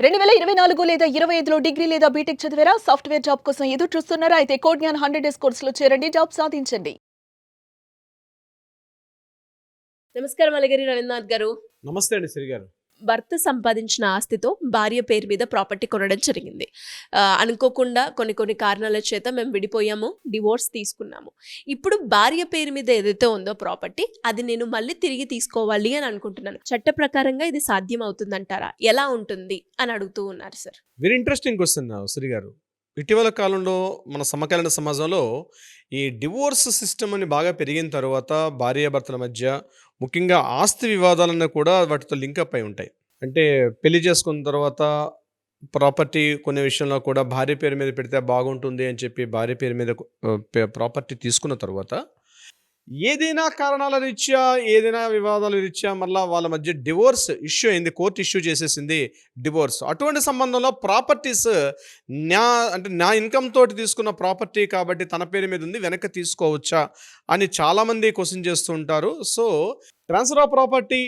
2024 లేదా 25లో డిగ్రీ లేదా బీటెక్ చదివారా? సాఫ్ట్‌వేర్ జాబ్ కోసం ఎదురు చూస్తున్నారా? అయితే కోడ్ జ్ఞాన్ 100 డేస్ కోర్సులో చేరండి. జాబ్ సాధించండి. నమస్కారం అలగిరి రవీంద్రనాథ్ గారు. నమస్తే అండి శ్రీ గారు. భర్త సంపాదించిన ఆస్తితో భార్య పేరు మీద ప్రాపర్టీ కొనడం జరిగింది. అనుకోకుండా కొన్ని కారణాల చేత మేము విడిపోయాము, డివోర్స్ తీసుకున్నాము. ఇప్పుడు భార్య పేరు మీద ఏదైతే ఉందో ప్రాపర్టీ, అది నేను మళ్ళీ తిరిగి తీసుకోవాలి అని అనుకుంటున్నాను. చట్ట ప్రకారంగా ఇది సాధ్యం అవుతుందంటారా? ఎలా ఉంటుంది అని అడుగుతూ ఉన్నారు sir. Very interesting question Sri గారు. ఇటీవల కాలంలో మన సమకాలీన సమాజంలో ఈ డివోర్స్ సిస్టమ్ అని బాగా పెరిగిన తర్వాత భార్యాభర్తల మధ్య ముఖ్యంగా ఆస్తి వివాదాలన్నీ కూడా వాటితో లింకప్ అయి ఉంటాయి. అంటే పెళ్లి చేసుకున్న తర్వాత ప్రాపర్టీ కొనే విషయంలో కూడా భార్య పేరు మీద పెడితే బాగుంటుంది అని చెప్పి భార్య పేరు మీద ప్రాపర్టీ తీసుకున్న తర్వాత ఏదైనా కారణాల రీత్యా, ఏదైనా వివాదాల రీత్యా మళ్ళీ వాళ్ళ మధ్య డివోర్స్ ఇష్యూ అయింది, కోర్టు ఇష్యూ చేసేసింది డివోర్స్. అటువంటి సంబంధంలో ప్రాపర్టీస్ నా ఇన్కమ్ తోటి తీసుకున్న ప్రాపర్టీ కాబట్టి తన పేరు మీద ఉంది, వెనక్కి తీసుకోవచ్చా అని చాలామంది క్వశ్చన్ చేస్తూ ఉంటారు. So transfer of property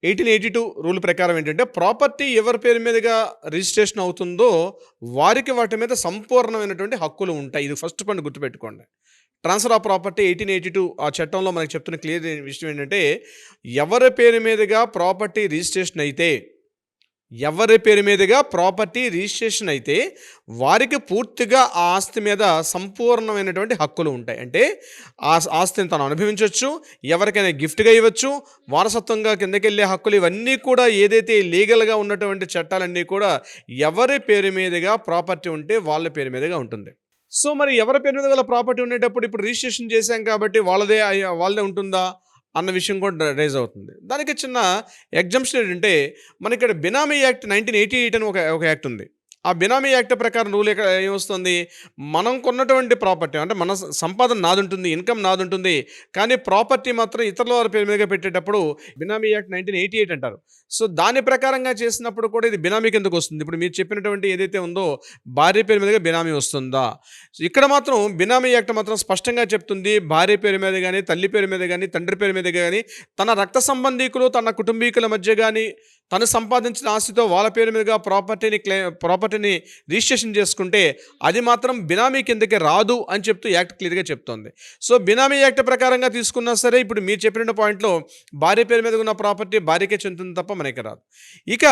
1882 rule ప్రకారం ఏంటంటే ప్రాపర్టీ ఎవరి పేరు మీదుగా రిజిస్ట్రేషన్ అవుతుందో వారికి వాటి మీద సంపూర్ణమైనటువంటి హక్కులు ఉంటాయి. ఇది ఫస్ట్ పాయింట్ గుర్తుపెట్టుకోండి. ట్రాన్స్ఫర్ ఆఫ్ ప్రాపర్టీ 1882 ఆ చట్టంలో మనకు చెప్తున్న క్లియర్ విషయం ఏంటంటే ఎవరి పేరు మీదుగా ప్రాపర్టీ రిజిస్ట్రేషన్ అయితే వారికి పూర్తిగా ఆ ఆస్తి మీద సంపూర్ణమైనటువంటి హక్కులు ఉంటాయి. అంటే ఆ ఆస్తిని తను అనుభవించవచ్చు, ఎవరికైనా గిఫ్ట్గా ఇవ్వచ్చు, వారసత్వంగా కిందకెళ్ళే హక్కులు ఇవన్నీ కూడా ఏదైతే లీగల్గా ఉన్నటువంటి చట్టాలన్నీ కూడా ఎవరి పేరు మీదుగా ప్రాపర్టీ ఉంటే వాళ్ళ పేరు మీదుగా ఉంటుంది. సో మరి ఎవరి పేరు మీద గల ప్రాపర్టీ ఉండేటప్పుడు ఇప్పుడు రిజిస్ట్రేషన్ చేశాం కాబట్టి వాళ్ళదే ఉంటుందా అన్న విషయం కూడా రైజ్ అవుతుంది. దానికి చిన్న ఎగ్జంప్షన్ ఏంటంటే మన ఇక్కడ బినామీ యాక్ట్ 1988 అని ఒక యాక్ట్ ఉంది. ఆ బినామీ యాక్ట్ ప్రకారం రూల్ ఇక్కడ ఏమొస్తుంది, మనం కొన్నటువంటి ప్రాపర్టీ అంటే మన సంపాదన నాది ఉంటుంది, ఇన్కమ్ నాది ఉంటుంది, కానీ ప్రాపర్టీ మాత్రం ఇతరుల వారి పేరు మీదుగా పెట్టేటప్పుడు బినామీ యాక్ట్ 1988 అంటారు. సో దాని ప్రకారంగా చేసినప్పుడు కూడా ఇది బినామీ కిందకు వస్తుంది. ఇప్పుడు మీరు చెప్పినటువంటి ఏదైతే ఉందో భార్య పేరు మీదుగా బినామీ వస్తుందా, ఇక్కడ మాత్రం బినామీ యాక్ట్ మాత్రం స్పష్టంగా చెప్తుంది ప్రాపర్టీ పేరు మీద కానీ, తల్లి పేరు మీద కానీ, తండ్రి పేరు మీద కానీ, తన రక్త సంబంధీకులు తన కుటుంబీకుల మధ్య కానీ తను సంపాదించిన ఆస్తితో వాళ్ళ పేరు మీదుగా ప్రాపర్టీని రిజిస్ట్రేషన్ చేసుకుంటే అది మాత్రం బినామీ కిందకి రాదు అని చెప్తూ యాక్ట్ క్లియర్గా చెప్తోంది. సో బినామీ యాక్ట్ ప్రకారంగా తీసుకున్నా సరే ఇప్పుడు మీరు చెప్పిన పాయింట్లో భార్య పేరు మీద ఉన్న ప్రాపర్టీ భార్యకే చెందుతుంది తప్ప మనకి రాదు. ఇక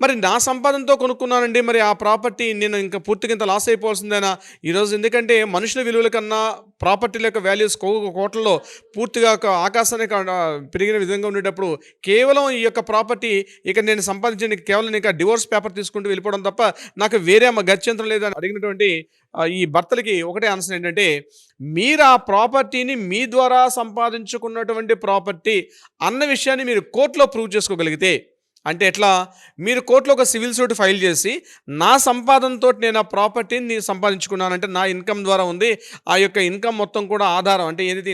మరి నా సంపాదనతో కొనుక్కున్నానండి, మరి ఆ ప్రాపర్టీ నేను ఇంకా పూర్తిగా ఇంత లాస్ అయిపోవాల్సిందేనా ఈరోజు? ఎందుకంటే మనుషుల విలువల కన్నా ప్రాపర్టీల యొక్క వాల్యూస్ కోట్లలో పూర్తిగా ఒక ఆకాశానికి పెరిగిన విధంగా ఉండేటప్పుడు కేవలం ఈ యొక్క ప్రాపర్టీ ఇక నేను సంపాదించిన కేవలం ఇంకా డివోర్స్ పేపర్ తీసుకుంటూ వెళ్ళిపోవడం తప్ప నాకు వేరే గత్యంతరం లేదని అడిగినటువంటి ఈ భర్తలకి ఒకటే ఆన్సర్ ఏంటంటే, మీరు ఆ ప్రాపర్టీని మీ ద్వారా సంపాదించుకున్నటువంటి ప్రాపర్టీ అన్న విషయాన్ని మీరు కోర్టులో ప్రూవ్ చేసుకోగలిగితే, అంటే ఎట్లా, మీరు కోర్టులో ఒక సివిల్ సూట్ ఫైల్ చేసి నా సంపాదనతో నేను ఆ ప్రాపర్టీని సంపాదించుకున్నానంటే నా ఇన్కమ్ ద్వారా ఉంది, ఆ యొక్క ఇన్కమ్ మొత్తం కూడా ఆధారం అంటే ఏదైతే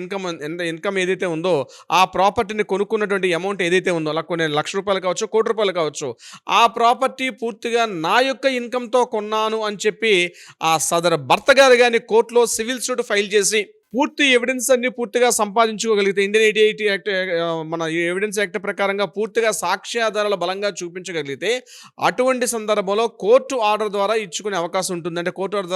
ఇన్కమ్ ఏదైతే ఉందో ఆ ప్రాపర్టీని కొనుక్కున్నటువంటి అమౌంట్ ఏదైతే ఉందో అలా కొన్ని ₹1,00,000 కావచ్చు, ₹1,00,00,000 కావచ్చు, ఆ ప్రాపర్టీ పూర్తిగా నా యొక్క ఇన్కమ్తో కొన్నాను అని చెప్పి ఆ సదరు భర్త గారు కానీ కోర్టులో సివిల్ సూట్ ఫైల్ చేసి పూర్తి ఎవిడెన్స్ అన్ని పూర్తిగా సంపాదించుకోగలిగితే, ఇండియన్ 88 యాక్ట్ మన ఎవిడెన్స్ యాక్ట్ ప్రకారంగా పూర్తిగా సాక్ష్యాధారాలు బలంగా చూపించగలిగితే అటువంటి సందర్భంలో కోర్టు ఆర్డర్ ద్వారా ఇచ్చుకునే అవకాశం ఉంటుంది. అంటే కోర్టు ఆర్డర్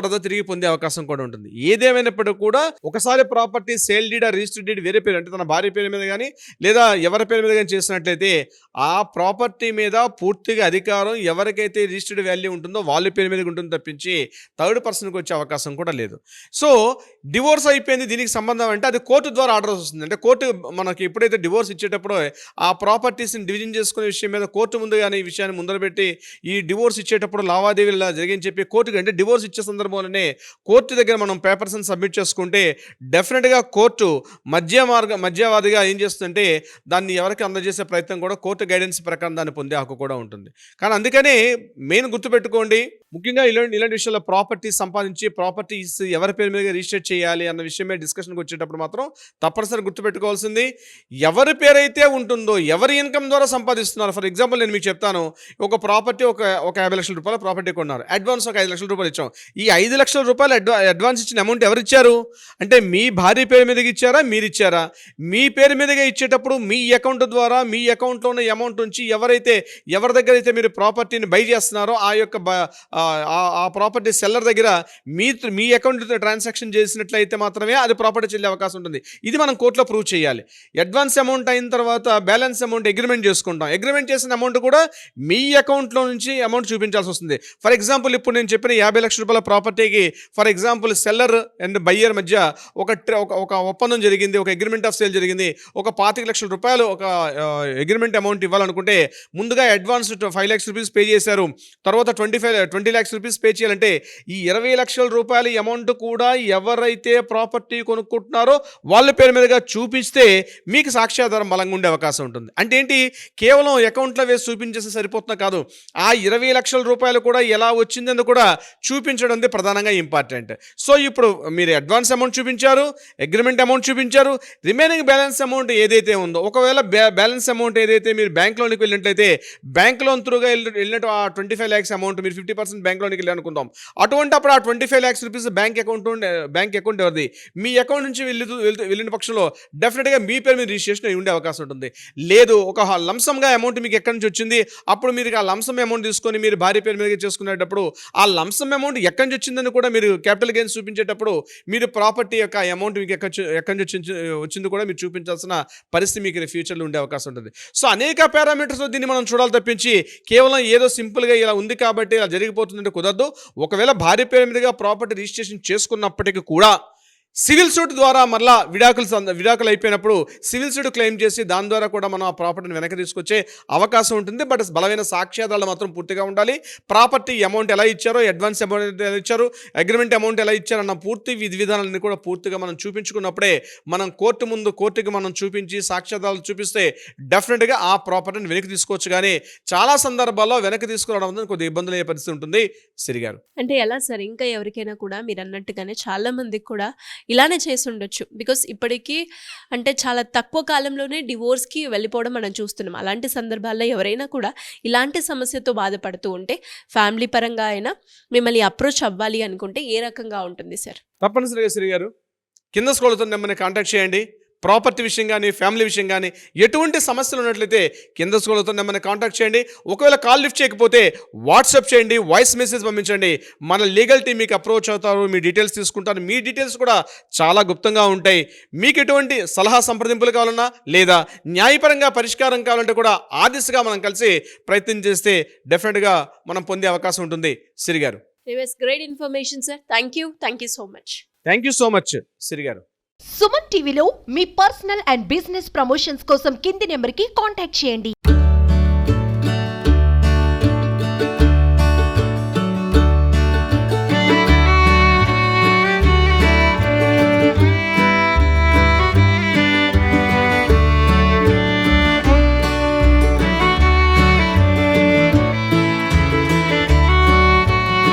ద్వారా తిరిగి పొందే అవకాశం కూడా ఉంటుంది. ఏదేమైనప్పటికీ కూడా ఒకసారి property sale deed registered deed వేరే పేరు అంటే తన భార్య పేరు మీద కానీ లేదా ఎవరి పేరు మీద కానీ చేసినట్లయితే ఆ ప్రాపర్టీ మీద పూర్తిగా అధికారం ఎవరికైతే రిజిస్టర్డ్ వాల్యూ ఉంటుందో వాళ్ళ పేరు మీద ఉంటుంది తప్పించి థర్డ్ పర్సన్కి వచ్చే అవకాశం కూడా లేదు. సో డివోర్స్ అయిపోయింది, దీనికి సంబంధం అంటే అది కోర్టు ద్వారా ఆర్డర్ వస్తుంది. అంటే కోర్టు మనకి ఎప్పుడైతే డివోర్స్ ఇచ్చేటప్పుడు ఆ ప్రాపర్టీస్ని డివిజన్ చేసుకునే విషయం మీద కోర్టు ముందుగానే ఈ విషయాన్ని ముందర పెట్టి ఈ డివోర్స్ ఇచ్చేటప్పుడు లావాదేవీలు జరిగింది చెప్పి కోర్టుకి, అంటే డివోర్స్ ఇచ్చే సందర్భంలోనే కోర్టు దగ్గర మనం పేపర్స్ని సబ్మిట్ చేసుకుంటే డెఫినెట్గా కోర్టు మధ్యవాదిగా ఏం చేస్తుందంటే దాన్ని ఎవరికి అందజేసే ప్రయత్నం కూడా కోర్టు గైడెన్స్ ప్రకారం దాన్ని పొందే హక్కు కూడా ఉంటుంది. కానీ అందుకనే మెయిన్ గుర్తుపెట్టుకోండి, ముఖ్యంగా ఇలాంటి విషయాల్లో ప్రాపర్టీస్ సంపాదించి ప్రాపర్టీస్ ఎవరి పేరు మీద రిజిస్టర్ చేయాలి అన్న విషయమే డిస్కషన్కి వచ్చేటప్పుడు మాత్రం తప్పనిసరి గుర్తుపెట్టుకోవాల్సింది, ఎవరి పేరైతే ఉంటుందో, ఎవరి ఇన్కమ్ ద్వారా సంపాదిస్తున్నారు. ఫర్ ఎగ్జాంపుల్ నేను మీకు చెప్తాను, ఒక ప్రాపర్టీ ఒక 50 లక్షల రూపాయల ప్రాపర్టీ కొన్నారు, అడ్వాన్స్ ఒక 5 లక్షల రూపాయలు ఇచ్చాం. ఈ 5 లక్షల రూపాయలు అడ్వాన్స్ ఇచ్చిన అమౌంట్ ఎవరు ఇచ్చారు అంటే మీ భార్య పేరు మీదకి ఇచ్చారా, మీరు ఇచ్చారా? మీ పేరు మీదగా ఇచ్చేటప్పుడు మీ అకౌంట్ ద్వారా మీ అకౌంట్లో ఉన్న అమౌంట్ నుంచి ఎవరి దగ్గర అయితే మీరు ప్రాపర్టీని బై చేస్తున్నారో ఆ యొక్క ఆ ప్రాపర్టీ సెల్లర్ దగ్గర మీ అకౌంట్ ట్రాన్సాక్షన్ చేసినట్లయితే మాత్రమే అది ప్రాపర్టీ చెల్లే అవకాశం ఉంటుంది. ఇది మనం కోర్టులో ప్రూవ్ చేయాలి. అడ్వాన్స్ అమౌంట్ అయిన తర్వాత బ్యాలెన్స్ అమౌంట్ అగ్రిమెంట్ చేసుకుంటాం. అగ్రిమెంట్ చేసిన అమౌంట్ కూడా మీ అకౌంట్లో నుంచి అమౌంట్ చూపించాల్సి వస్తుంది. ఫర్ ఎగ్జాంపుల్ ఇప్పుడు నేను చెప్పిన 50 లక్షల రూపాయల ప్రాపర్టీకి for example seller and buyer మధ్య ఒక ఒప్పందం జరిగింది, ఒక అగ్రిమెంట్ ఆఫ్ సేల్ జరిగింది. ఒక 25 లక్షల రూపాయలు ఒక అగ్రిమెంట్ అమౌంట్ ఇవ్వాలనుకుంటే ముందుగా అడ్వాన్స్ 5 లక్షల రూపీస్ పే చేశారు, తర్వాత 20 లక్షల రూపీస్ పే చేయాలంటే ఈ 20 లక్షల రూపాయల అమౌంట్ కూడా ఎవరైతే ప్రాపర్టీ కొనుక్కుంటున్నారో వాళ్ళ పేరు మీదుగా చూపిస్తే మీకు సాక్ష్యాధారం బలంగా ఉండే అవకాశం ఉంటుంది. అంటే ఏంటి, కేవలం అకౌంట్లో వేసి చూపించేస్తే సరిపోతున్నా కాదు, ఆ 20 లక్షల రూపాయలు కూడా ఎలా వచ్చిందని కూడా చూపించడం ప్రధానంగా ఇంపార్టెంట్. సో ఇప్పుడు మీరు అడ్వాన్స్ అమౌంట్ చూపించారు, అగ్రిమెంట్ అమౌంట్ చూపించారు, రిమైనింగ్ బ్యాలెన్స్ అమౌంట్ ఏదైతే ఉందో, ఒకవేళ బ్యాలెన్స్ అమౌంట్ ఏదైతే మీరు బ్యాంక్ లోన్కి వెళ్ళినట్లయితే బ్యాంక్ లోన్ త్రూగా వెళ్ళినట్టు ఆ 25 lakhs అమౌంట్ మీరు 50% బ్యాంక్ లోన్కి వెళ్ళి అనుకుందాం. అటువంటిప్పుడు ఆ 25 lakhs రూపీస్ బ్యాంక్ అకౌంట్ ఎవరిది? మీ అకౌంట్ నుంచి వెళ్ళిన పక్షంలో డెఫినెట్గా మీ పేరు మీద రిజిస్ట్రేషన్ అయి ఉండే అవకాశం ఉంటుంది. లేదు ఒక లంసంగా అమౌంట్ మీకు ఎక్కడి నుంచి వచ్చింది, అప్పుడు మీరు ఆ లంసం అమౌంట్ తీసుకొని మీరు భార్య పేరు మీద చేసుకునేటప్పుడు ఆ లంసం అమౌంట్ ఎక్కడి నుంచి వచ్చిందని కూడా మీరు క్యాపిటల్ గెయిన్స్ చూపించేటప్పుడు మీరు ప్రాపర్టీ యొక్క అమౌంట్ మీకు ఎక్కడి నుంచి వచ్చింది కూడా మీరు చూపించాల్సిన పరిస్థితి మీకు ఫ్యూచర్లో ఉండే అవకాశం ఉంటుంది. సో అనేక పారామీటర్స్ దీన్ని మనం చూడాలి తప్పించి కేవలం ఏదో సింపుల్గా ఇలా ఉంది కాబట్టి ఇలా జరిగిపోతుందంటే కుదరదు. ఒకవేళ భార్య పేరు మీదుగా ప్రాపర్టీ రిజిస్ట్రేషన్ చేసుకున్నప్పటికీ కూడా సివిల్ సూట్ ద్వారా మళ్ళా విడాకులు అయిపోయినప్పుడు సివిల్ సూట్ క్లెయిమ్ చేసి దాని ద్వారా కూడా మనం ఆ ప్రాపర్టీని వెనక్కి తీసుకొచ్చే అవకాశం ఉంటుంది. బట్ బలమైన సాక్ష్యాధారాలు మాత్రం పూర్తిగా ఉండాలి. ప్రాపర్టీ అమౌంట్ ఎలా ఇచ్చారో, అడ్వాన్స్ అమౌంట్ ఎలా ఇచ్చారు, అగ్రిమెంట్ అమౌంట్ ఎలా ఇచ్చారన్న పూర్తి విధి విధానాన్ని కూడా పూర్తిగా మనం చూపించుకున్నప్పుడే మనం కోర్టుకి మనం చూపించి సాక్ష్యాధారాలు చూపిస్తే డెఫినెట్గా ఆ ప్రాపర్టీని వెనక్కి తీసుకోవచ్చు. కానీ చాలా సందర్భాల్లో వెనక్కి తీసుకురావడం కొద్దిగా ఇబ్బందులు అయ్యే పరిస్థితి ఉంటుంది. సిరిగారు అంటే ఎలా సార్, ఇంకా ఎవరికైనా కూడా మీరు అన్నట్టుగానే చాలా మందికి కూడా ఇలానే చేసి ఉండొచ్చు. బికాస్ ఇప్పటికీ అంటే చాలా తక్కువ కాలంలోనే డివోర్స్కి వెళ్ళిపోవడం మనం చూస్తున్నాం. అలాంటి సందర్భాల్లో ఎవరైనా కూడా ఇలాంటి సమస్యతో బాధపడుతూ ఉంటే ఫ్యామిలీ పరంగా అయినా మిమ్మల్ని అప్రోచ్ అవ్వాలి అనుకుంటే ఏ రకంగా ఉంటుంది సార్? తప్పనిసరిగా శ్రీ గారు కింద స్క్రోల్తో నెంబర్ని కాంటాక్ట్ చేయండి. ప్రాపర్టీ విషయం కానీ ఫ్యామిలీ విషయం కానీ ఎటువంటి సమస్యలు ఉన్నట్లయితే కింద స్క్రోల్తో నెంబర్ని కాంటాక్ట్ చేయండి. ఒకవేళ కాల్ లిఫ్ట్ చేయకపోతే వాట్సాప్ చేయండి, వాయిస్ మెసేజ్ పంపించండి. మన లీగల్ టీం మీకు అప్రోచ్ అవుతారు, మీ డీటెయిల్స్ తీసుకుంటారు. మీ డీటెయిల్స్ కూడా చాలా గుప్తంగా ఉంటాయి. మీకు ఎటువంటి సలహా సంప్రదింపులు కావాలన్నా లేదా న్యాయపరంగా పరిష్కారం కావాలంటే కూడా ఆ దిశగా మనం కలిసి ప్రయత్నం చేస్తే డెఫినెట్గా మనం పొందే అవకాశం ఉంటుంది. సిరి గారు great information sir. Thank you so much. Thank you so much Siri గారు. సుమన్ టీవీలో మీ పర్సనల్ అండ్ బిజినెస్ ప్రమోషన్స్ కోసం కింది నెంబర్కి కాంటాక్ట్ చేయండి.